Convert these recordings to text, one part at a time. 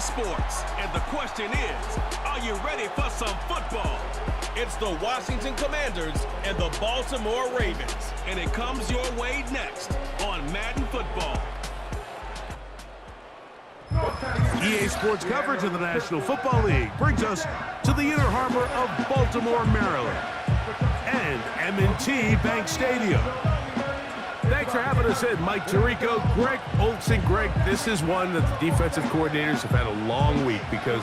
Sports. And the question is, are you ready for some football? It's the Washington Commanders and the Baltimore Ravens. And it comes your way next on Madden Football. EA Sports coverage of the National Football League brings us to the inner harbor of Baltimore, Maryland, and M&T Bank Stadium. Thanks for having us in, Mike Tirico, Greg Olson. Greg, this is one that the defensive coordinators have had a long week because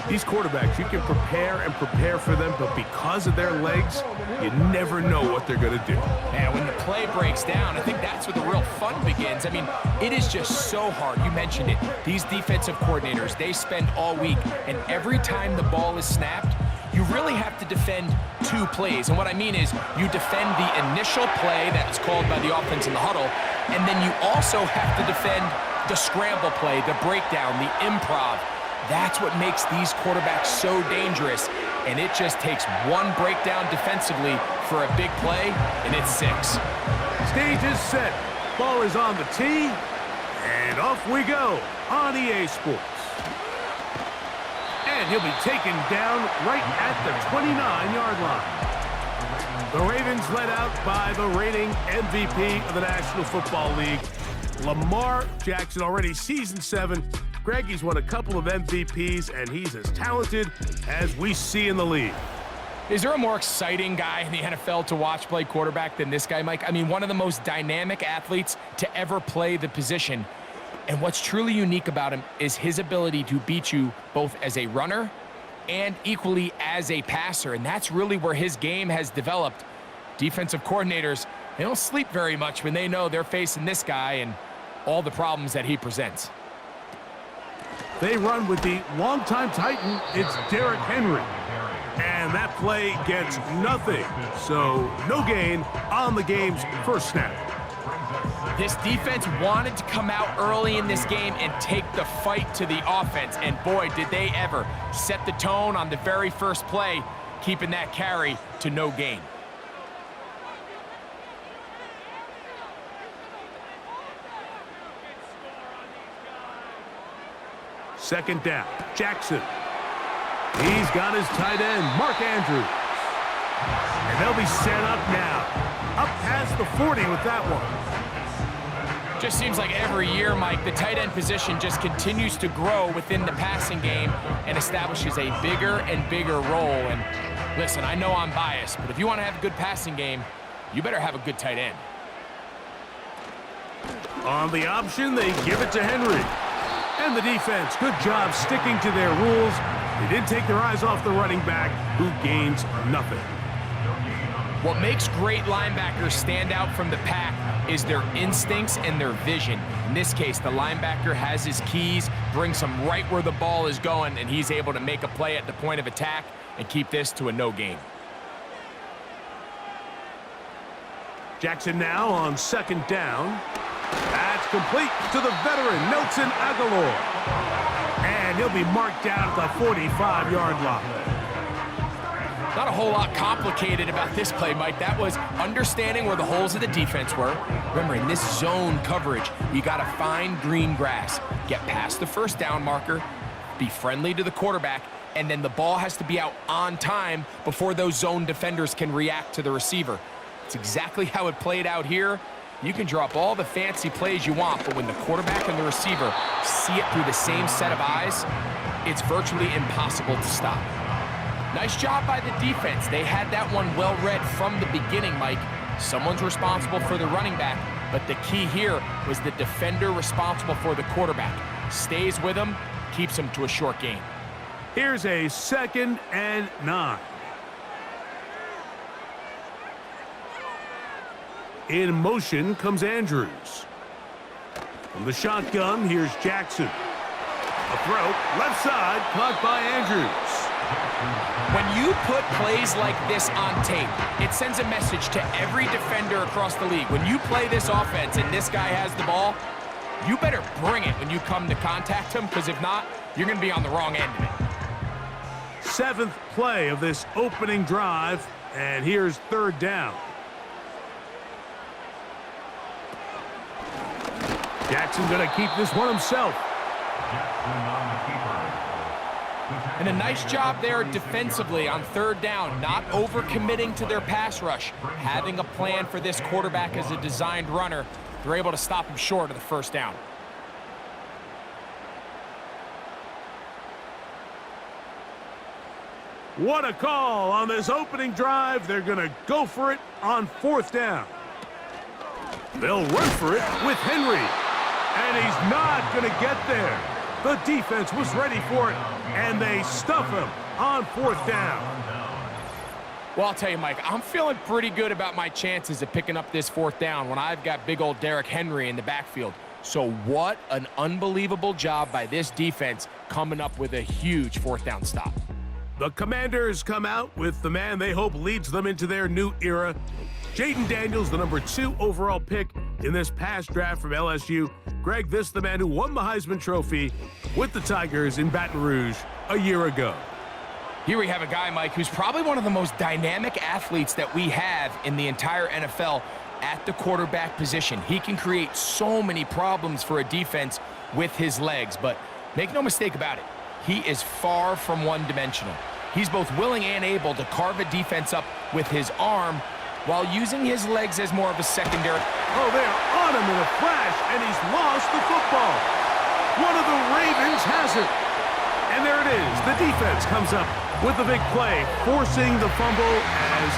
these quarterbacks, you can prepare for them, but because of their legs, you never know what they're going to do. Yeah, when the play breaks down, I think that's where the real fun begins. I mean, it is just so hard. You mentioned it. These defensive coordinators, they spend all week, and every time the ball is snapped, you really have to defend two plays. And what I mean is you defend the initial play that is called by the offense in the huddle, and then you also have to defend the scramble play, the breakdown, the improv. That's what makes these quarterbacks so dangerous, and it just takes one breakdown defensively for a big play, and it's 6. Stage is set. Ball is on the tee, and off we go on EA Sports. And he'll be taken down right at the 29-yard line. The Ravens led out by the reigning MVP of the National Football League, Lamar Jackson, already season 7. Greg, he's won a couple of MVPs, and he's as talented as we see in the league. Is there a more exciting guy in the NFL to watch play quarterback than this guy, Mike? I mean, one of the most dynamic athletes to ever play the position. And what's truly unique about him is his ability to beat you both as a runner and equally as a passer. And that's really where his game has developed. Defensive coordinators, they don't sleep very much when they know they're facing this guy and all the problems that he presents. They run with the longtime Titan. It's Derrick Henry. And that play gets nothing. So no gain on the game's first snap. This defense wanted to come out early in this game and take the fight to the offense. And boy, did they ever set the tone on the very first play, keeping that carry to no gain. Second down, Jackson. He's got his tight end, Mark Andrews. And they'll be set up now. Up past the 40 with that one. Just seems like every year, Mike, the tight end position just continues to grow within the passing game and establishes a bigger and bigger role. And listen, I know I'm biased, but if you want to have a good passing game, you better have a good tight end. On the option, they give it to Henry. And the defense, good job sticking to their rules. They didn't take their eyes off the running back, who gains nothing. What makes great linebackers stand out from the pack is their instincts and their vision. In this case, the linebacker has his keys, brings him right where the ball is going, and he's able to make a play at the point of attack and keep this to a no gain. Jackson now on second down. That's complete to the veteran, Nelson Aguilar. And he'll be marked down at the 45-yard line. Not a whole lot complicated about this play, Mike. That was understanding where the holes of the defense were. Remember, in this zone coverage, you got to find green grass, get past the first down marker, be friendly to the quarterback, and then the ball has to be out on time before those zone defenders can react to the receiver. It's exactly how it played out here. You can drop all the fancy plays you want, but when the quarterback and the receiver see it through the same set of eyes, it's virtually impossible to stop. Nice job by the defense. They had that one well read from the beginning, Mike. Someone's responsible for the running back, but the key here was the defender responsible for the quarterback. Stays with him, keeps him to a short gain. Here's a 2nd and 9. In motion comes Andrews. From the shotgun, here's Jackson. A throw, left side, caught by Andrews. When you put plays like this on tape, it sends a message to every defender across the league. When you play this offense and this guy has the ball, you better bring it when you come to contact him, because if not, you're going to be on the wrong end of it. 7th play of this opening drive, and here's 3rd down. Jackson going to keep this one himself. And a nice job there defensively on third down, not overcommitting to their pass rush, having a plan for this quarterback as a designed runner. They're able to stop him short of the first down. What a call on this opening drive. They're going to go for it on fourth down. They'll run for it with Henry. And he's not going to get there. The defense was ready for it, and they stuff him on fourth down. Well, I'll tell you, Mike, I'm feeling pretty good about my chances of picking up this fourth down when I've got big old Derrick Henry in the backfield. So what an unbelievable job by this defense coming up with a huge fourth down stop. The Commanders come out with the man they hope leads them into their new era. Jaden Daniels, the number 2 overall pick in this past draft from LSU. Greg, this the man who won the Heisman Trophy with the Tigers in Baton Rouge a year ago. Here we have a guy, Mike, who's probably one of the most dynamic athletes that we have in the entire NFL at the quarterback position. He can create so many problems for a defense with his legs, but make no mistake about it, he is far from one-dimensional. He's both willing and able to carve a defense up with his arm while using his legs as more of a secondary. Oh, they're on him in a flash, and he's lost the football. One of the Ravens has it. And there it is. The defense comes up with the big play, forcing the fumble as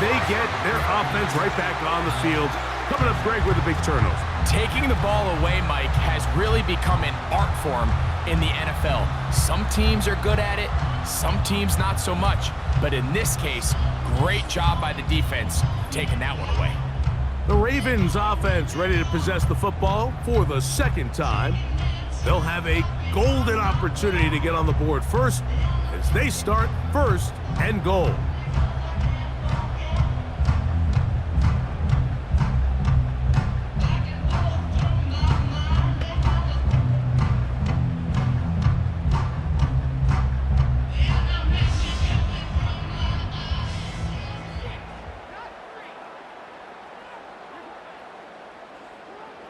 they get their offense right back on the field. Coming up, Greg, with a big turnover. Taking the ball away, Mike, has really become an art form in the NFL. Some teams are good at it, some teams not so much. But in this case, great job by the defense taking that one away. The Ravens offense ready to possess the football for the second time. They'll have a golden opportunity to get on the board first as they start first and goal.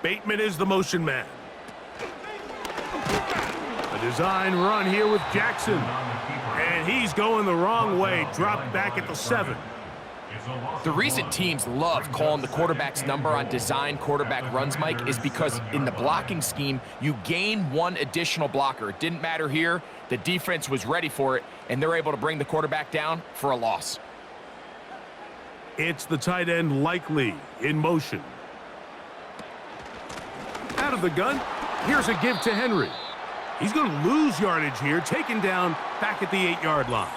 Bateman is the motion man. A design run here with Jackson. And he's going the wrong way. Dropped back at the 7. The reason teams love calling the quarterback's number on design quarterback runs, Mike, is because in the blocking scheme, you gain one additional blocker. It didn't matter here. The defense was ready for it, and they're able to bring the quarterback down for a loss. It's the tight end Likely in motion. Out of the gun, here's a give to Henry. He's going to lose yardage here, taken down back at the 8-yard line.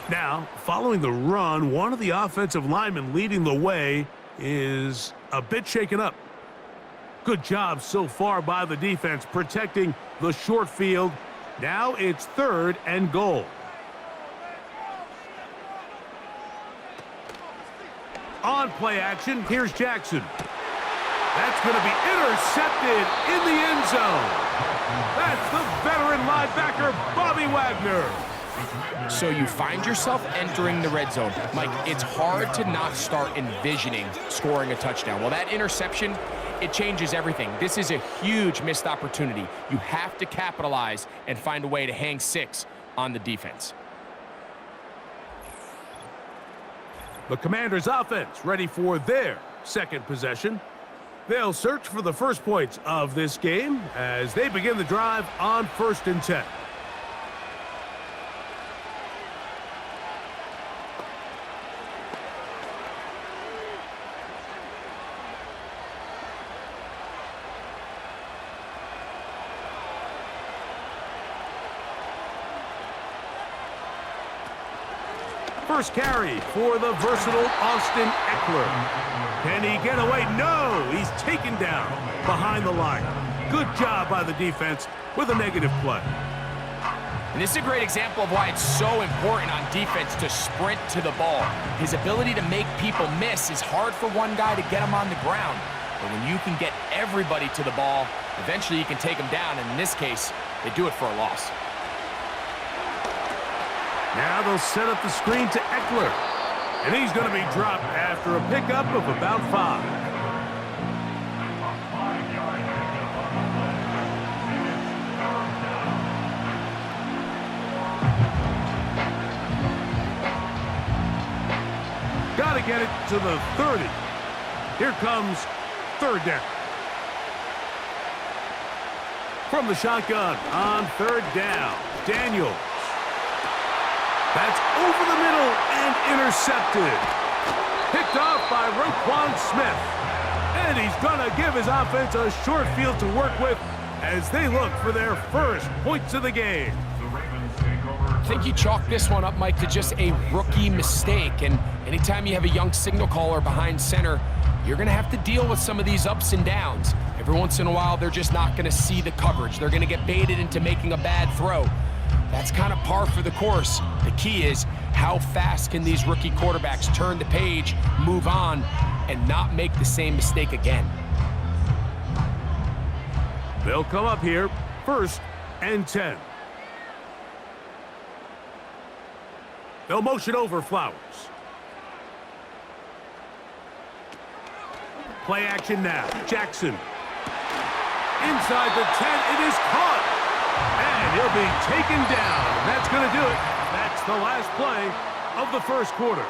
Now, following the run, one of the offensive linemen leading the way is a bit shaken up. Good job so far by the defense protecting the short field. Now it's third and goal. On play action, here's Jackson. That's going to be intercepted in the end zone. That's the veteran linebacker, Bobby Wagner. So you find yourself entering the red zone. Mike, it's hard to not start envisioning scoring a touchdown. Well, that interception, it changes everything. This is a huge missed opportunity. You have to capitalize and find a way to hang 6 on the defense. The Commanders' offense ready for their second possession. They'll search for the first points of this game as they begin the drive on 1st and 10. First carry for the versatile Austin Eckler. Can he get away? No! He's taken down behind the line. Good job by the defense with a negative play. And this is a great example of why it's so important on defense to sprint to the ball. His ability to make people miss is hard for one guy to get him on the ground. But when you can get everybody to the ball, eventually you can take them down. And in this case, they do it for a loss. Now they'll set up the screen to Eckler. And he's going to be dropped after a pickup of about 5. get it to the 30. Here comes third down. From the shotgun on third down, Daniels. That's over the middle and intercepted. Picked off by Roquan Smith. And he's going to give his offense a short field to work with as they look for their first points of the game. I think you chalk this one up, Mike, to just a rookie mistake. And anytime you have a young signal caller behind center, you're going to have to deal with some of these ups and downs. Every once in a while, they're just not going to see the coverage. They're going to get baited into making a bad throw. That's kind of par for the course. The key is how fast can these rookie quarterbacks turn the page, move on, and not make the same mistake again. They'll come up here, 1st and 10. They'll motion over Flowers. Play action now. Jackson. Inside the 10, it is caught. And he'll be taken down. That's going to do it. That's the last play of the first quarter.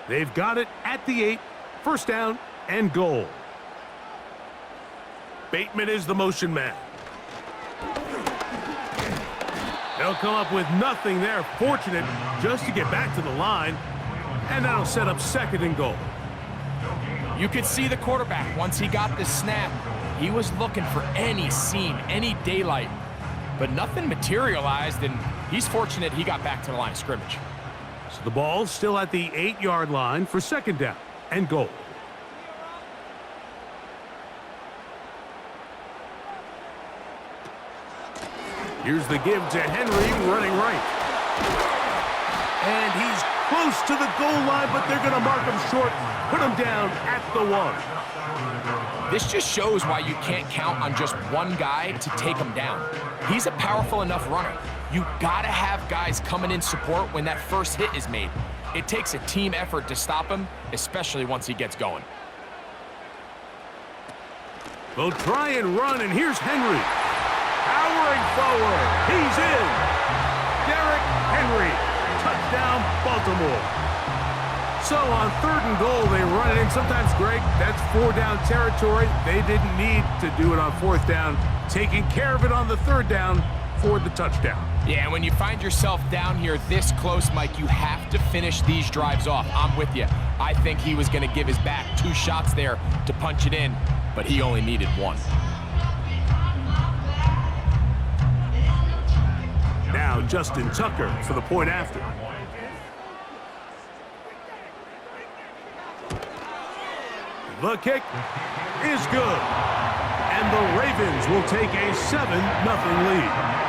They've got it at the 8, 1st down and goal. Bateman is the motion man. They'll come up with nothing there. Fortunate just to get back to the line. And that'll set up 2nd and goal. You could see the quarterback once he got the snap. He was looking for any seam, any daylight. But nothing materialized, and he's fortunate he got back to the line of scrimmage. So the ball's still at the 8-yard line for 2nd down and goal. Here's the give to Henry running right. And he's close to the goal line, but they're going to mark him short, put him down at the 1. This just shows why you can't count on just one guy to take him down. He's a powerful enough runner. You gotta have guys coming in support when that first hit is made. It takes a team effort to stop him, especially once he gets going. They'll try and run, and here's Henry. Powering forward. He's in. Derrick Henry. Touchdown, Baltimore. So on 3rd and goal, they run it in. Sometimes, Greg, that's 4-down territory. They didn't need to do it on 4th down. Taking care of it on the 3rd down for the touchdown. Yeah, when you find yourself down here this close, Mike, you have to finish these drives off. I'm with you. I think he was going to give his back 2 shots there to punch it in, but he only needed 1. Now Justin Tucker for the point after. The kick is good. And the Ravens will take a 7-0 lead.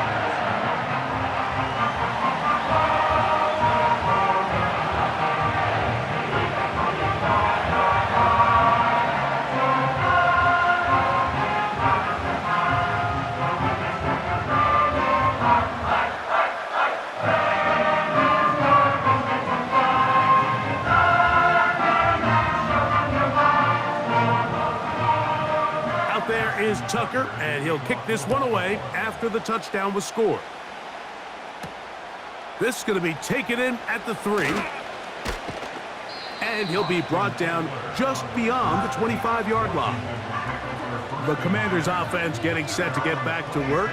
Is Tucker, and he'll kick this one away after the touchdown was scored. This is going to be taken in at the 3. And he'll be brought down just beyond the 25-yard line. The Commanders' offense getting set to get back to work.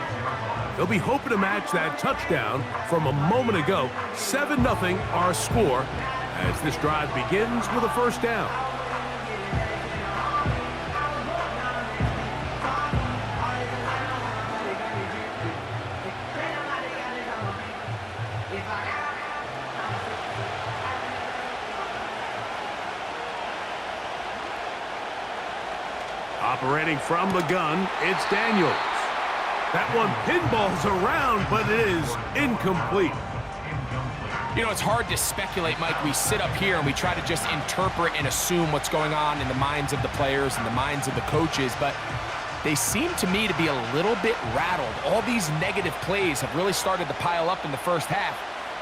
They'll be hoping to match that touchdown from a moment ago. 7-0 our score as this drive begins with a 1st down. Operating from the gun, it's Daniels. That one pinballs around, but it is incomplete. You know, it's hard to speculate, Mike. We sit up here and we try to just interpret and assume what's going on in the minds of the players and the minds of the coaches, but they seem to me to be a little bit rattled. All these negative plays have really started to pile up in the first half.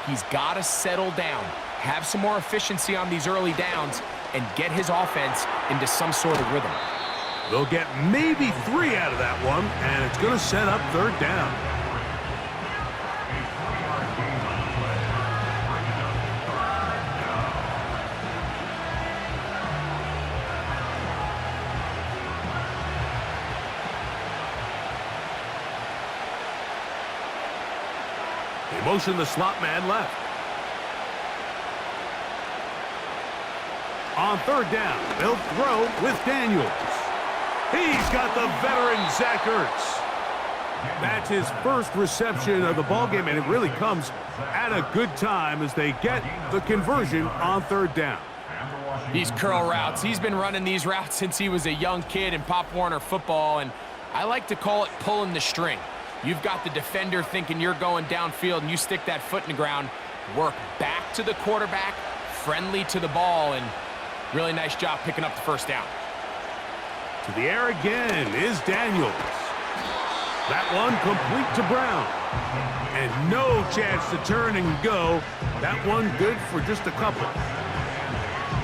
He's got to settle down, have some more efficiency on these early downs, and get his offense into some sort of rhythm. They'll get maybe 3 out of that one, and it's going to set up 3rd down. They motion the slot man left. On 3rd down, they'll throw with Daniels. He's got the veteran Zach Ertz. That's his first reception of the ballgame, and it really comes at a good time as they get the conversion on 3rd down. These curl routes, he's been running these routes since he was a young kid in Pop Warner football, and I like to call it pulling the string. You've got the defender thinking you're going downfield, and you stick that foot in the ground, work back to the quarterback, friendly to the ball, and really nice job picking up the 1st down. To the air again is Daniels. That one complete to Brown. And no chance to turn and go. That one good for just a couple.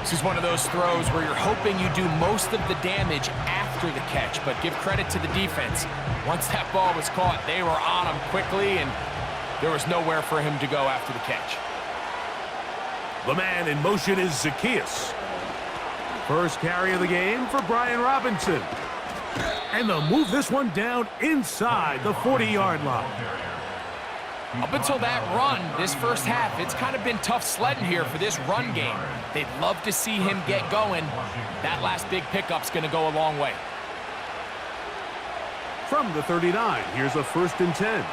This is one of those throws where you're hoping you do most of the damage after the catch, but give credit to the defense. Once that ball was caught, they were on him quickly, and there was nowhere for him to go after the catch. The man in motion is Zacchaeus. First carry of the game for Brian Robinson. And they'll move this one down inside the 40-yard line. Up until that run, this first half, it's kind of been tough sledding here for this run game. They'd love to see him get going. That last big pickup's going to go a long way. From the 39, here's a 1st and 10.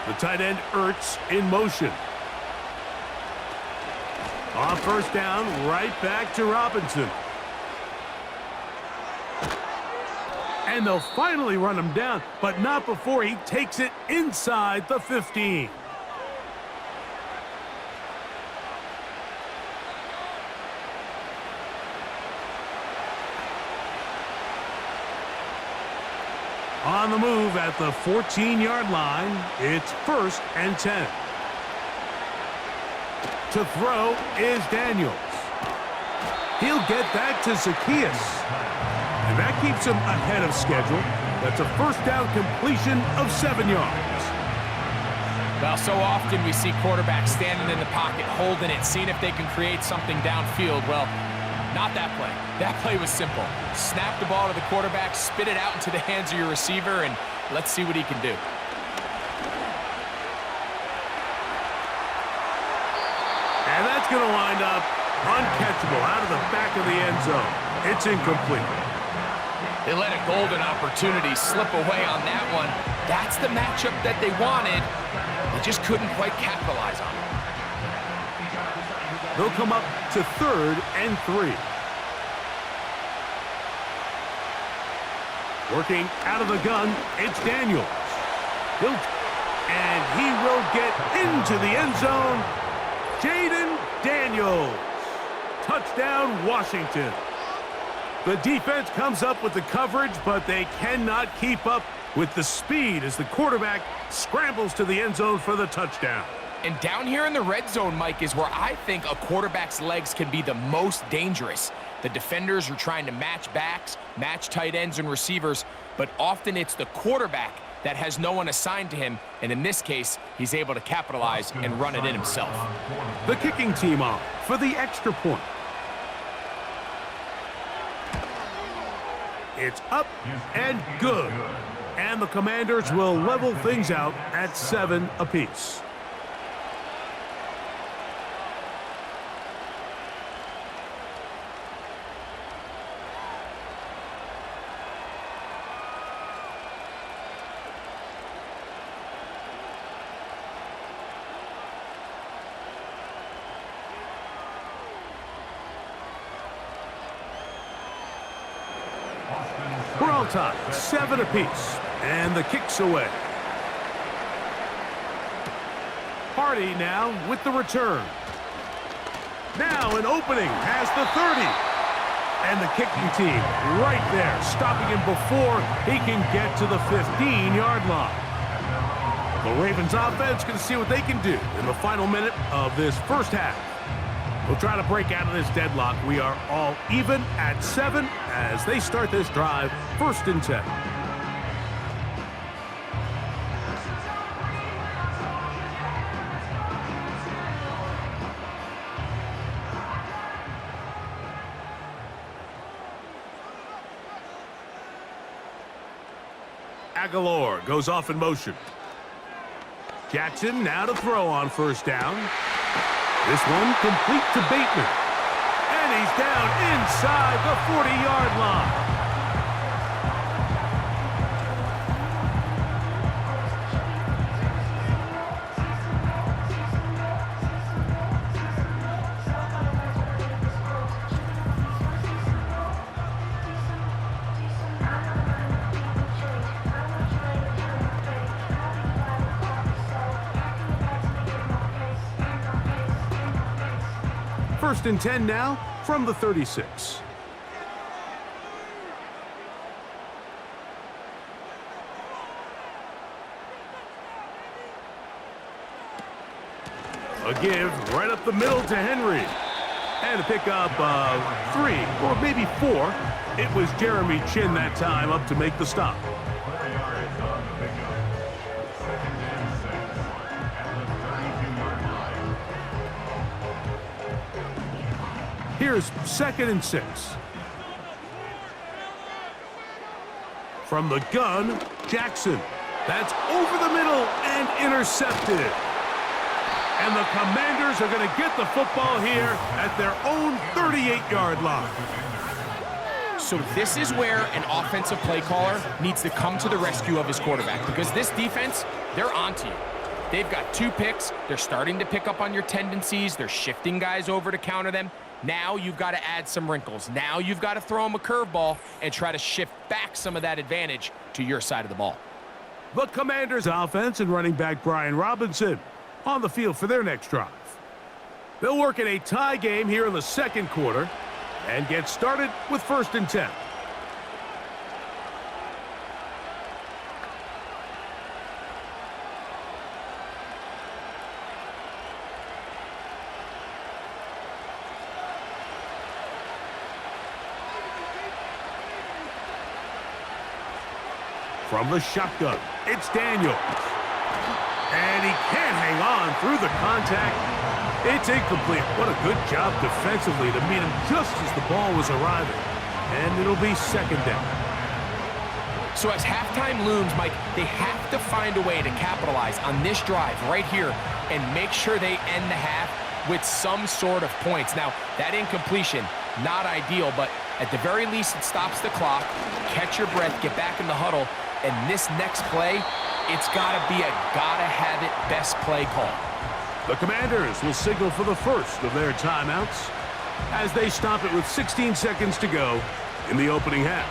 The tight end Ertz in motion. On 1st down, right back to Robinson. And they'll finally run him down, but not before he takes it inside the 15. On the move at the 14-yard line, it's 1st and 10. To throw is Daniels. He'll get that to Zacchaeus. And that keeps him ahead of schedule. That's a 1st down completion of 7 yards. Well, so often we see quarterbacks standing in the pocket, holding it, seeing if they can create something downfield. Well, not that play. That play was simple. Snap the ball to the quarterback, spit it out into the hands of your receiver, and let's see what he can do. And that's going to wind up uncatchable out of the back of the end zone. It's incomplete. They let a golden opportunity slip away on that one. That's the matchup that they wanted. They just couldn't quite capitalize on it. They'll come up to 3rd and 3. Working out of the gun, it's Daniels. And he will get into the end zone. Jaden Daniels. Touchdown, Washington. The defense comes up with the coverage, but they cannot keep up with the speed as the quarterback scrambles to the end zone for the touchdown. And down here in the red zone, Mike, is where I think a quarterback's legs can be the most dangerous. The defenders are trying to match backs, match tight ends and receivers, but often it's the quarterback that has no one assigned to him, and in this case, he's able to capitalize and run it in himself. The kicking team on for the extra point. It's up and good. And the Commanders will level things out at 7 apiece. We're all tied, 7 apiece, and the kick's away. Hardy now with the return. Now an opening past the 30. And the kicking team right there, stopping him before he can get to the 15-yard line. The Ravens offense can see what they can do in the final minute of this first half. We'll try to break out of this deadlock. We are all even at 7 as they start this drive, 1st and 10. Aguilar goes off in motion. Jackson now to throw on 1st down. This one complete to Bateman. And he's down inside the 40-yard line. First and 10 now from the 36. A give right up the middle to Henry. And a pickup of 3 or maybe 4. It was Jeremy Chin that time up to make the stop. Here's 2nd and 6. From the gun, Jackson. That's over the middle and intercepted. And the Commanders are going to get the football here at their own 38-yard line. So this is where an offensive play caller needs to come to the rescue of his quarterback, because this defense, they're onto you. They've got 2 picks. They're starting to pick up on your tendencies. They're shifting guys over to counter them. Now you've got to add some wrinkles. Now you've got to throw them a curveball and try to shift back some of that advantage to your side of the ball. The Commanders offense and running back Brian Robinson on the field for their next drive. They'll work in a tie game here in the 2nd quarter and get started with 1st and 10. From the shotgun, it's Daniels. And he can't hang on through the contact. It's incomplete. What a good job defensively to meet him just as the ball was arriving. And it'll be 2nd down. So as halftime looms, Mike, they have to find a way to capitalize on this drive right here and make sure they end the half with some sort of points. Now, that incompletion, not ideal, but at the very least, it stops the clock. Catch your breath, get back in the huddle. And this next play, it's got to be a gotta-have-it best play call. The Commanders will signal for the first of their timeouts as they stop it with 16 seconds to go in the opening half.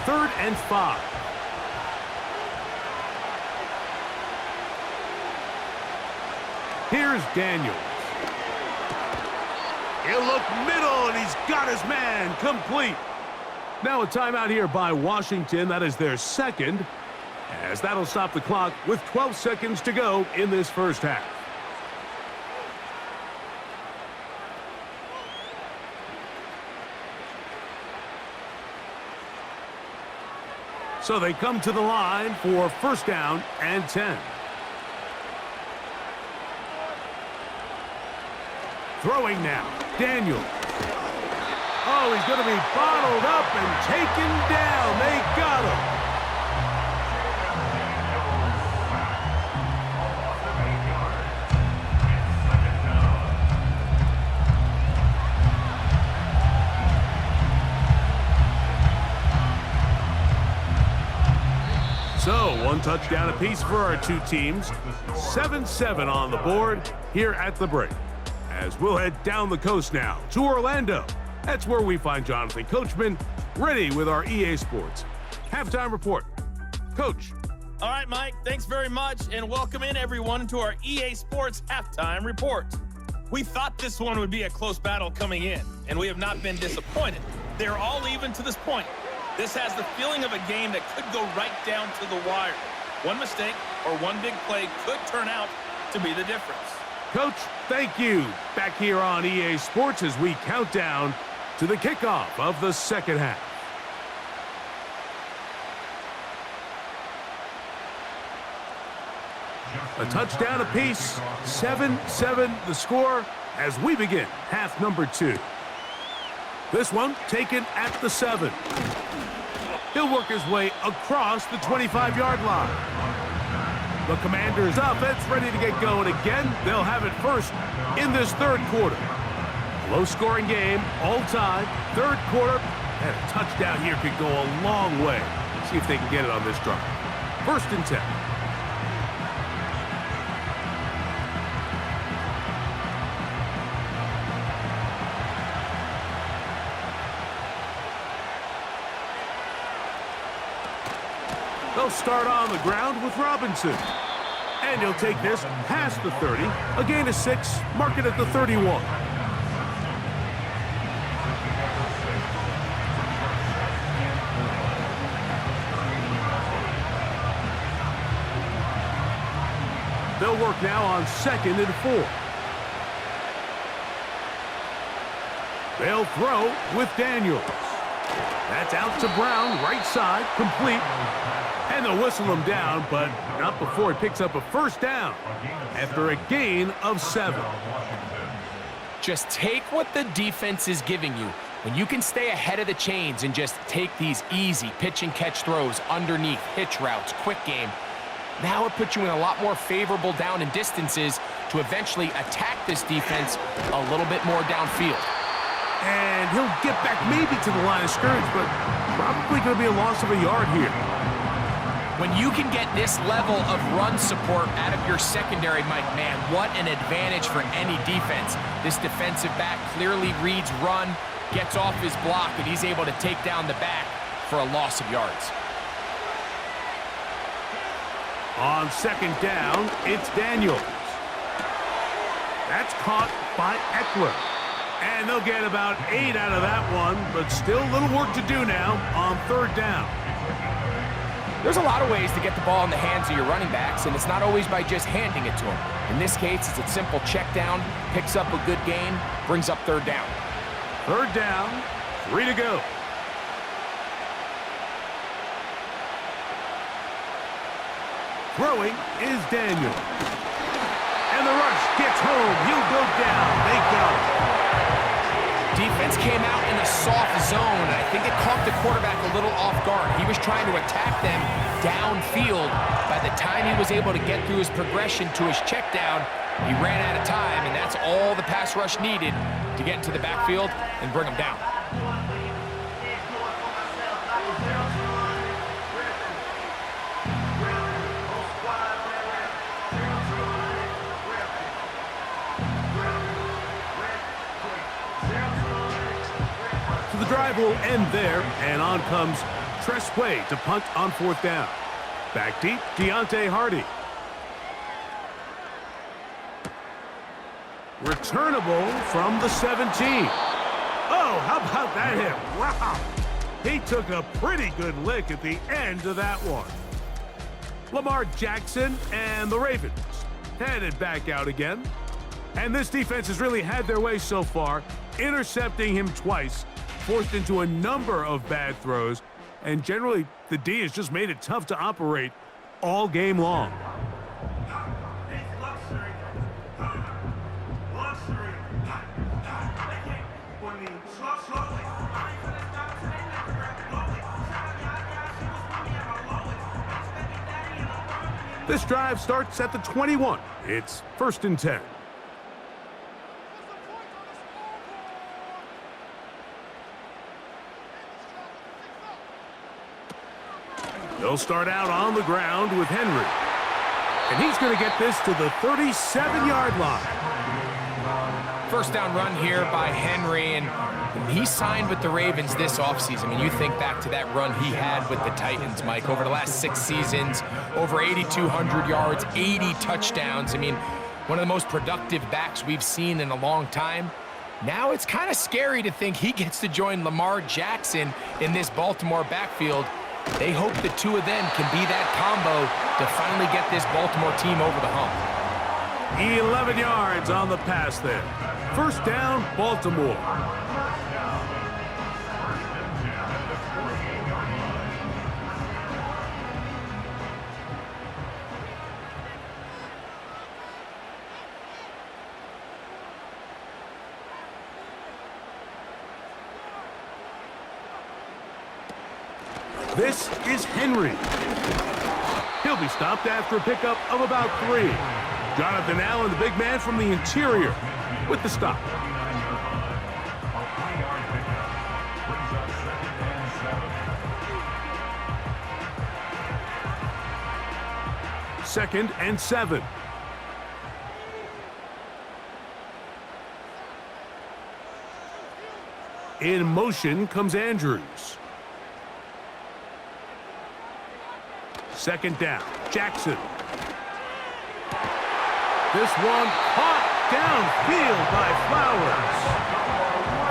Third and 5. Here's Daniels. He'll look middle, and he's got his man complete. Now a timeout here by Washington. That is their 2nd, as that'll stop the clock with 12 seconds to go in this first half. So they come to the line for 1st down and 10. Throwing now, Daniels. Oh, he's going to be bottled up and taken down. They got him. So, 1 touchdown apiece for our 2 teams. 7-7 on the board here at the break. As we'll head down the coast now to Orlando That's where we find Jonathan Coachman, ready with our EA Sports Halftime Report. Coach. All right, Mike, thanks very much, and welcome in everyone to our EA Sports Halftime Report. We thought this one would be a close battle coming in, and we have not been disappointed. They're all even to this point. This has the feeling of a game that could go right down to the wire. One mistake or one big play could turn out to be the difference. Coach, thank you. Back here on EA Sports as we count down to the kickoff of the second half. A touchdown apiece, 7-7 the score as we begin half number 2. This one taken at the 7. He'll work his way across the 25-yard line. The Commanders' offense ready to get going again. They'll have it first in this third quarter. Low-scoring game, all time, third quarter, and a touchdown here could go a long way. See if they can get it on this drive. First and 10. They'll start on the ground with Robinson. And he'll take this past the 30. A gain of 6, mark it at the 31. They'll work now on 2nd and 4. They'll throw with Daniels. That's out to Brown, right side, complete. And they'll whistle him down, but not before he picks up a first down after a gain of 7. Just take what the defense is giving you. When you can stay ahead of the chains and just take these easy pitch and catch throws underneath, hitch routes, quick game, now it puts you in a lot more favorable down and distances to eventually attack this defense a little bit more downfield. And he'll get back maybe to the line of scrimmage, but probably going to be a loss of a yard here. When you can get this level of run support out of your secondary, Mike, man, what an advantage for any defense. This defensive back clearly reads run, gets off his block, and he's able to take down the back for a loss of yards. On 2nd down, it's Daniels. That's caught by Eckler. And they'll get about 8 out of that one, but still a little work to do now on 3rd down. There's a lot of ways to get the ball in the hands of your running backs, and it's not always by just handing it to them. In this case, it's a simple check down, picks up a good gain, brings up 3rd down. 3rd down, 3 to go. Throwing is Daniel. And the rush gets home. He'll go down. They go. Defense came out in a soft zone, and I think it caught the quarterback a little off guard. He was trying to attack them downfield. By the time he was able to get through his progression to his check down, he ran out of time, and that's all the pass rush needed to get into the backfield and bring him down. The drive will end there, and on comes Tresway to punt on 4th down. Back deep, Deontay Hardy. Returnable from the 17. Oh, how about that hit? Wow. He took a pretty good lick at the end of that one. Lamar Jackson and the Ravens headed back out again. And this defense has really had their way so far, intercepting him twice, forced into a number of bad throws, and generally the D has just made it tough to operate all game long. This drive starts at the 21. It's 1st and 10. They'll start out on the ground with Henry. And he's going to get this to the 37-yard line. First down run here by Henry, and he signed with the Ravens this offseason. I mean, you think back to that run he had with the Titans, Mike, over the last 6 seasons, over 8,200 yards, 80 touchdowns. I mean, one of the most productive backs we've seen in a long time. Now it's kind of scary to think he gets to join Lamar Jackson in this Baltimore backfield. They hope the two of them can be that combo to finally get this Baltimore team over the hump. 11 yards on the pass there. First down, Baltimore. This is Henry. He'll be stopped after a pickup of about 3. Jonathan Allen, the big man from the interior, with the stop. Second and 7. In motion comes Andrews. Second down, Jackson. This one caught downfield by Flowers.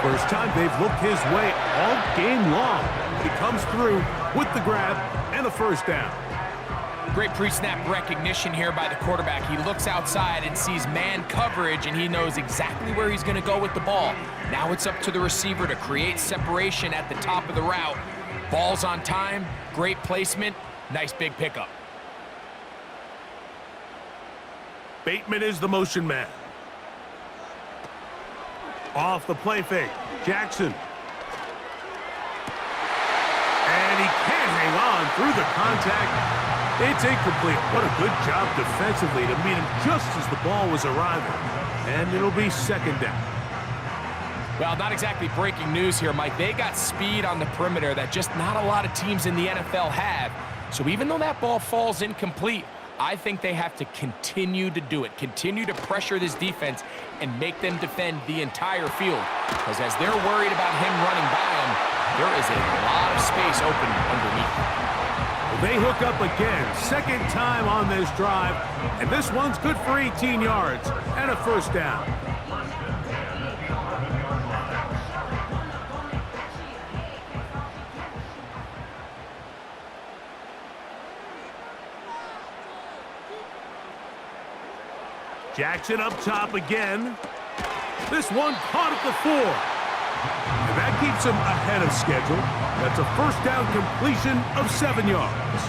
First time they've looked his way all game long. He comes through with the grab and a first down. Great pre-snap recognition here by the quarterback. He looks outside and sees man coverage, and he knows exactly where he's going to go with the ball. Now it's up to the receiver to create separation at the top of the route. Ball's on time, great placement, nice big pickup. Bateman is the motion man. Off the play fake, Jackson. And he can't hang on through the contact. It's incomplete. What a good job defensively to meet him just as the ball was arriving. And it'll be second down. Well, not exactly breaking news here, Mike. They got speed on the perimeter that just not a lot of teams in the NFL have. So even though that ball falls incomplete, I think they have to continue to do it, continue to pressure this defense and make them defend the entire field. Because as they're worried about him running by them, there is a lot of space open underneath. They hook up again, second time on this drive, and this one's good for 18 yards and a first down. Jackson up top again. This one caught at the 4. And that keeps him ahead of schedule. That's a first down completion of 7 yards.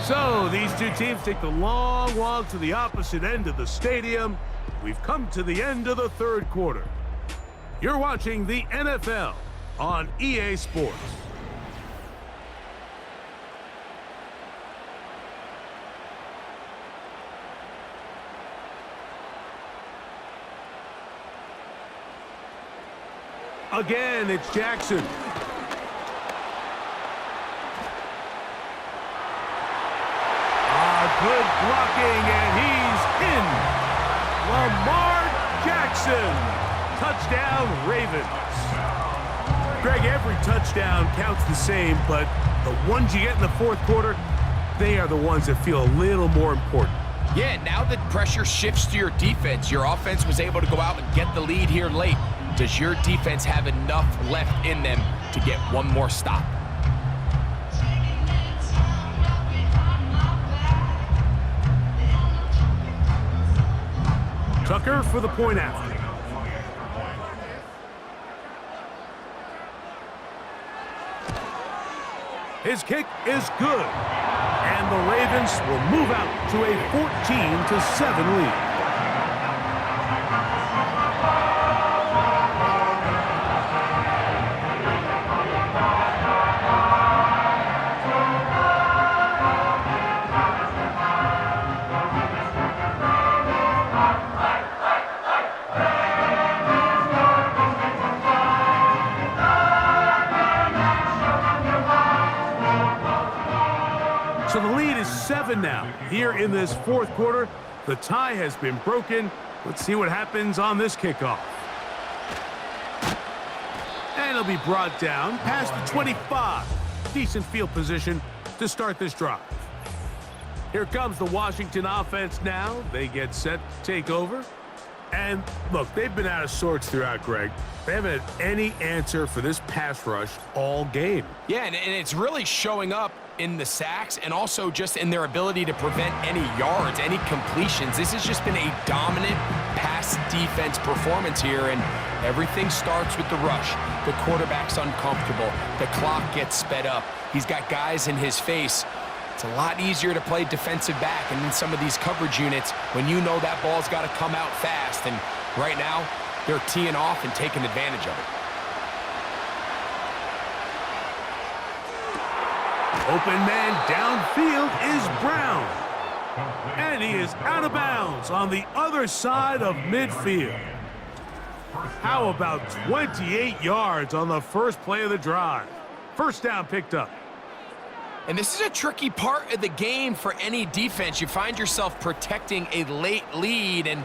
So these two teams take the long walk to the opposite end of the stadium. We've come to the end of the third quarter. You're watching the NFL on EA Sports. Again, it's Jackson. Good blocking, and he's in. Lamar Jackson. Touchdown, Ravens. Greg, every touchdown counts the same, but the ones you get in the fourth quarter, they are the ones that feel a little more important. Yeah, now that pressure shifts to your defense, your offense was able to go out and get the lead here late. Does your defense have enough left in them to get one more stop? Tucker for the point after. His kick is good. And the Ravens will move out to a 14-7 lead. even now. Here in this fourth quarter, the tie has been broken. Let's see what happens on this kickoff. And it'll be brought down past the 25. Decent field position to start this drive. Here comes the Washington offense now. They get set to take over. And look, they've been out of sorts throughout, Greg. They haven't had any answer for this pass rush all game. Yeah, and it's really showing up in the sacks and also just in their ability to prevent any yards, any completions. This has just been a dominant pass defense performance here, and everything starts with the rush. The quarterback's uncomfortable. The clock gets sped up. He's got guys in his face. It's a lot easier to play defensive back and in some of these coverage units when you know that ball's got to come out fast. And right now, they're teeing off and taking advantage of it. Open man downfield is Brown. And he is out of bounds on the other side of midfield. How about 28 yards on the first play of the drive? First down picked up. And this is a tricky part of the game for any defense. You find yourself protecting a late lead, and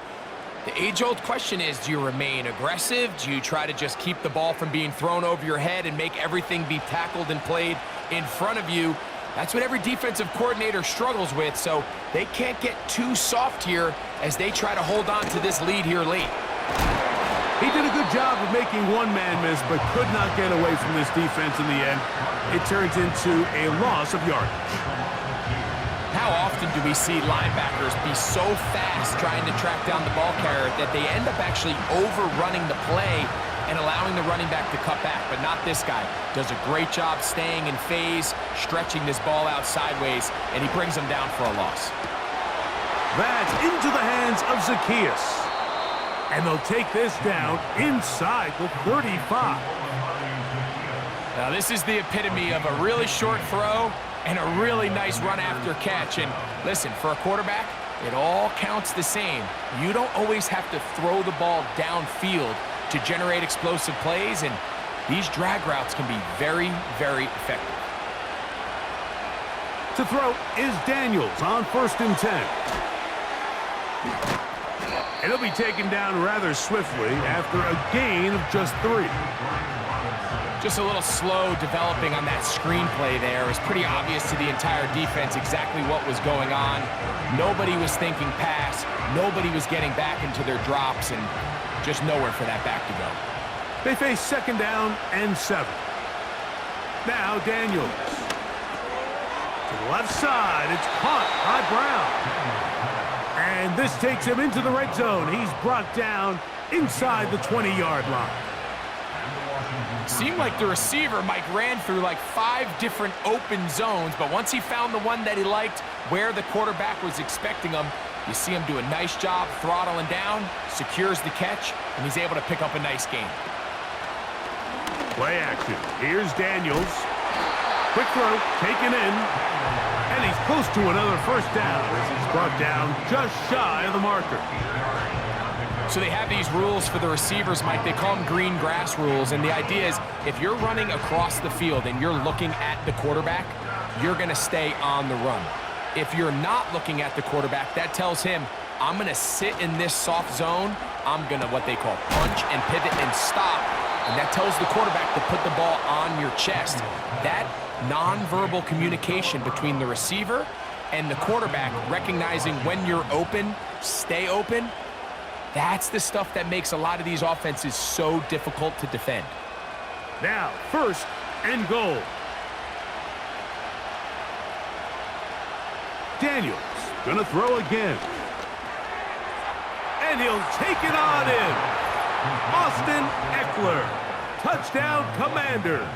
the age-old question is, do you remain aggressive? Do you try to just keep the ball from being thrown over your head and make everything be tackled and played in front of you? That's what every defensive coordinator struggles with, so they can't get too soft here as they try to hold on to this lead here late. He did a good job of making one man miss, but could not get away from this defense in the end. It turns into a loss of yardage. How often do we see linebackers be so fast trying to track down the ball carrier that they end up actually overrunning the play and allowing the running back to cut back? But not this guy. Does a great job staying in phase, stretching this ball out sideways, and he brings them down for a loss. That's into the hands of Zacchaeus. And they'll take this down inside the 35. Now this is the epitome of a really short throw and a really nice run after catch. And listen, for a quarterback, it all counts the same. You don't always have to throw the ball downfield to generate explosive plays, and these drag routes can be very, very effective. To throw is Daniels on 1st and 10. And he'll be taken down rather swiftly after a gain of just 3. Just a little slow developing on that screenplay there. It was pretty obvious to the entire defense exactly what was going on. Nobody was thinking pass. Nobody was getting back into their drops, and just nowhere for that back to go. They face 2nd down and 7. Now Daniels. To the left side, it's caught by Brown. And this takes him into the red zone. He's brought down inside the 20-yard line. Seemed like the receiver, Mike, ran through like 5 different open zones, but once he found the one that he liked, where the quarterback was expecting him, you see him do a nice job throttling down, secures the catch, and he's able to pick up a nice gain. Play action. Here's Daniels. Quick throw, taken in. And he's close to another first down as he's brought down just shy of the marker. So they have these rules for the receivers, Mike. They call them green grass rules, and the idea is if you're running across the field and you're looking at the quarterback, you're going to stay on the run. If you're not looking at the quarterback, that tells him, I'm going to sit in this soft zone. I'm going to what they call punch and pivot and stop. And that tells the quarterback to put the ball on your chest. That nonverbal communication between the receiver and the quarterback, recognizing when you're open, stay open, that's the stuff that makes a lot of these offenses so difficult to defend. Now, 1st and goal. Daniels gonna throw again. And he'll take it on in. Austin Eckler. Touchdown, Commanders.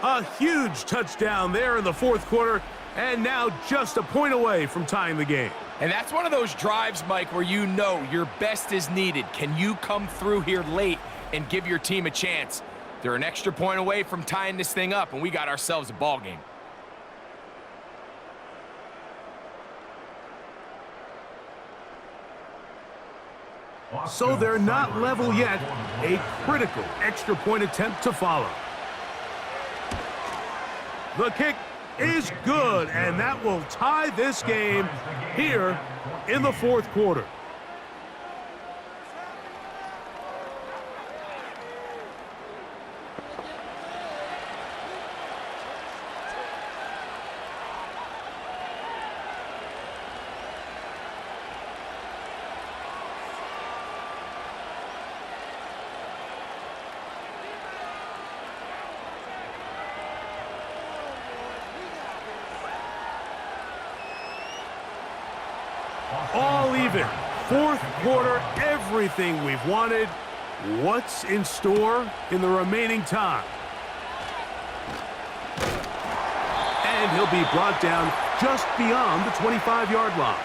A huge touchdown there in the 4th quarter, and now just a point away from tying the game. And that's one of those drives, Mike, where you know your best is needed. Can you come through here late and give your team a chance? They're an extra point away from tying this thing up, and we got ourselves a ball game. So they're not level yet. A critical extra point attempt to follow. The kick is good, and that will tie this game here in the fourth quarter. All even. Fourth quarter, everything we've wanted. What's in store in the remaining time? And he'll be brought down just beyond the 25-yard line.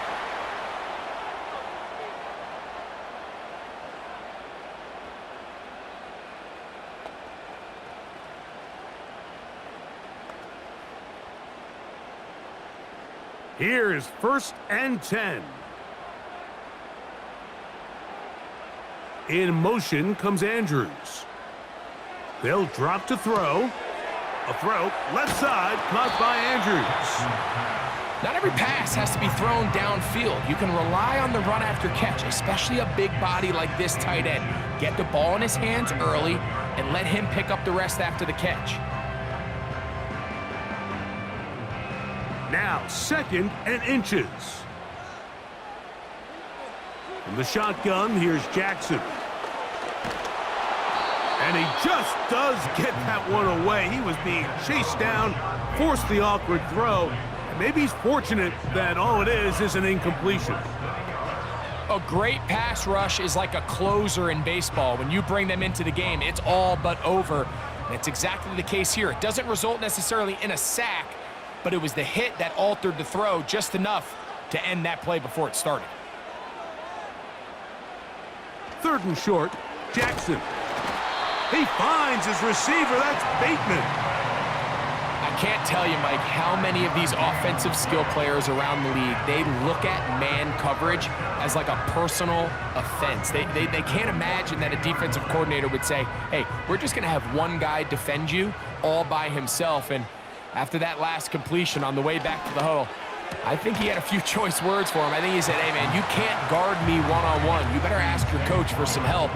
Here's 1st and 10. In motion comes Andrews. They'll drop to throw. A throw, left side, caught by Andrews. Not every pass has to be thrown downfield. You can rely on the run after catch, especially a big body like this tight end. Get the ball in his hands early and let him pick up the rest after the catch. Now 2nd and inches. From the shotgun, here's Jackson. And he just does get that one away. He was being chased down, forced the awkward throw. And maybe he's fortunate that all it is an incompletion. A great pass rush is like a closer in baseball. When you bring them into the game, it's all but over. And it's exactly the case here. It doesn't result necessarily in a sack, but it was the hit that altered the throw just enough to end that play before it started. 3rd and short, Jackson. He finds his receiver. That's Bateman. I can't tell you, Mike, how many of these offensive skill players around the league, they look at man coverage as like a personal offense. They can't imagine that a defensive coordinator would say, hey, we're just going to have one guy defend you all by himself. And after that last completion on the way back to the huddle, I think he had a few choice words for him. I think he said, hey, man, you can't guard me one-on-one. You better ask your coach for some help,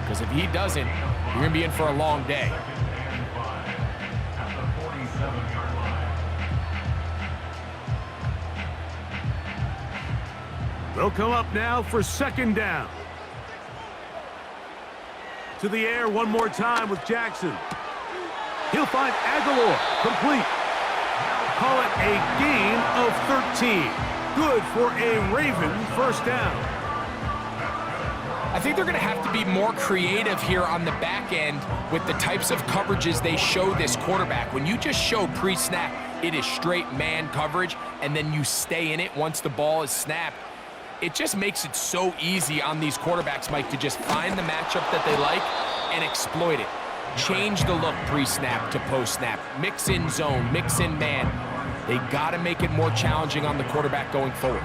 because if he doesn't, you're going to be in for a long day. They'll come up now for 2nd down. To the air one more time with Jackson. He'll find Aguilar, complete. Call it a gain of 13. Good for a Raven 1st down. I think they're going to have to be more creative here on the back end with the types of coverages they show this quarterback. When you just show pre-snap, it is straight man coverage, and then you stay in it once the ball is snapped. It just makes it so easy on these quarterbacks, Mike, to just find the matchup that they like and exploit it. Change the look pre-snap to post-snap. Mix in zone, mix in man. They got to make it more challenging on the quarterback going forward.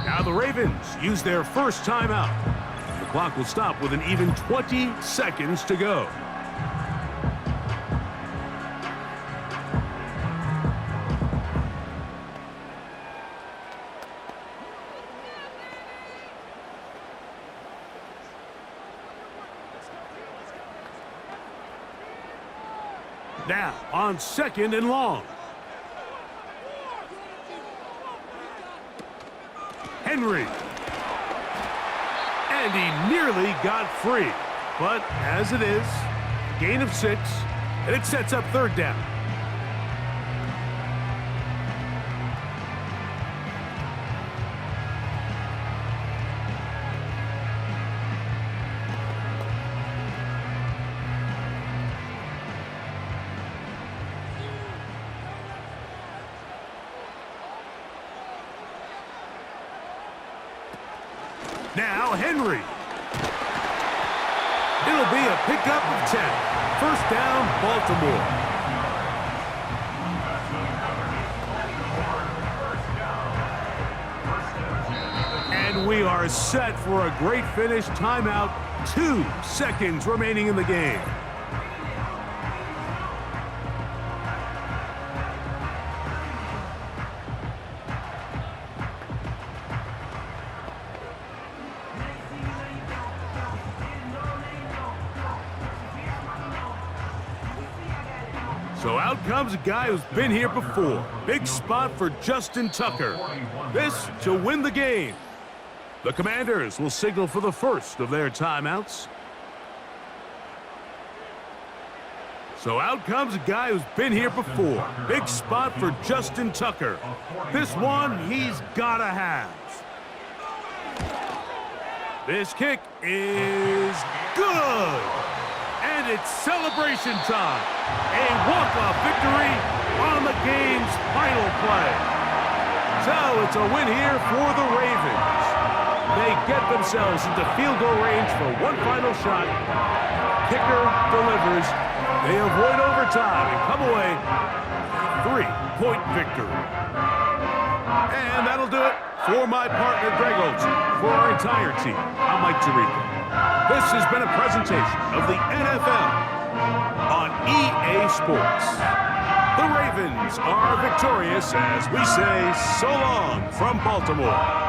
Now the Ravens use their first timeout. The clock will stop with an even 20 seconds to go. Now on 2nd and long. Henry. And he nearly got free. But as it is, gain of 6, and it sets up 3rd down. Now Henry. It'll be a pickup of 10. 1st down, Baltimore. And we are are set for a great finish. Timeout, 2 seconds remaining in the game. So out comes a guy who's been here before. Big spot for Justin Tucker. This to win the game. The Commanders will signal for the first of their timeouts. So out comes a guy who's been here before. Big spot for Justin Tucker. This one he's gotta have. This kick is good. And it's celebration time. A walk-off victory on the game's final play. So it's a win here for the Ravens. They get themselves into field goal range for one final shot. Kicker delivers. They avoid overtime and come away 3-point victory. And that'll do it for my partner, Greg Olson. For our entire team, I'm Mike Tirico. This has been a presentation of the NFL on EA Sports. The Ravens are victorious as we say so long from Baltimore.